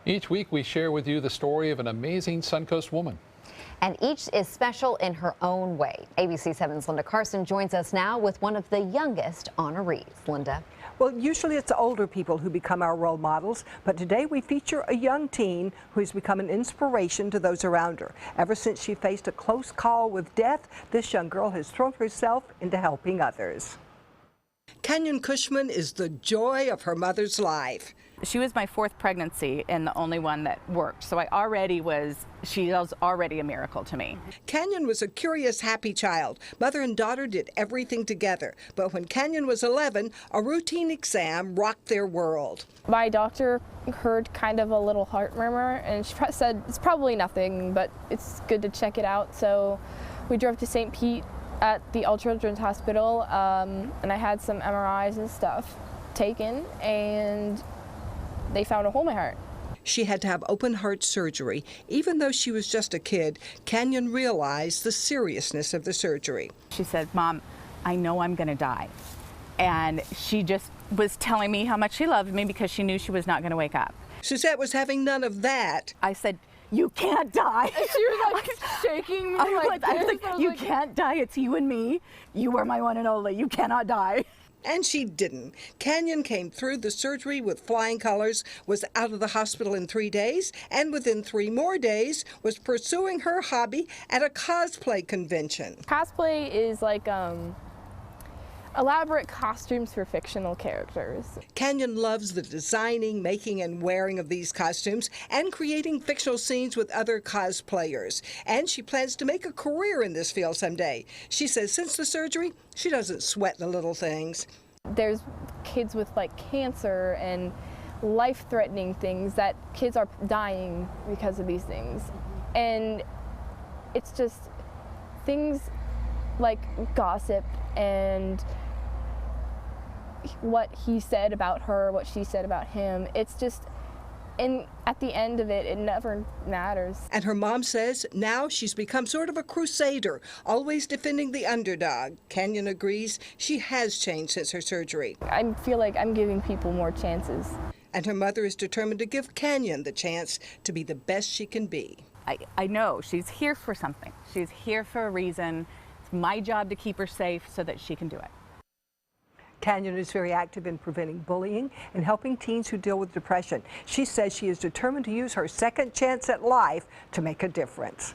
Each week, we share with you the story of an amazing Suncoast woman. And each is special in her own way. ABC 7's Linda Carson joins us now with one of the youngest honorees. Linda. Well, usually it's older people who become our role models, but today we feature a young teen who has become an inspiration to those around her. Ever since she faced a close call with death, this young girl has thrown herself into helping others. Kenyon Cushman is the joy of her mother's life. She was my fourth pregnancy and the only one that worked, so she was already a miracle to me. Kenyon was a curious, happy child. Mother and daughter did everything together, but when Kenyon was 11, a routine exam rocked their world. My doctor heard kind of a little heart murmur, and she said it's probably nothing, but it's good to check it out. So we drove to St. Pete at the All Children's Hospital, and I had some MRIs and stuff taken, and they found a hole in my heart. She had to have open heart surgery. Even though she was just a kid, Kenyon realized the seriousness of the surgery. She said, "Mom, I know I'm going to die." And she just was telling me how much she loved me because she knew she was not going to wake up. Suzette was having none of that. I said, "You can't die." And she was like shaking me like this. I was like, "You can't die, it's you and me. You are my one and only, you cannot die." And she didn't. Kenyon came through the surgery with flying colors, was out of the hospital in 3 days, and within 3 more days was pursuing her hobby at a cosplay convention. Cosplay is like elaborate costumes for fictional characters. Kenyon loves the designing, making, and wearing of these costumes and creating fictional scenes with other cosplayers. And she plans to make a career in this field someday. She says since the surgery, she doesn't sweat the little things. There's kids with like cancer and life-threatening things that kids are dying because of these things. And it's just things like gossip and what he said about her, what she said about him. It's just, and at the end of it, it never matters. And her mom says now she's become sort of a crusader, always defending the underdog. Kenyon agrees she has changed since her surgery. I feel like I'm giving people more chances. And her mother is determined to give Kenyon the chance to be the best she can be. I know she's here for something. She's here for a reason. It's my job to keep her safe so that she can do it. Kenyon is very active in preventing bullying and helping teens who deal with depression. She says she is determined to use her second chance at life to make a difference.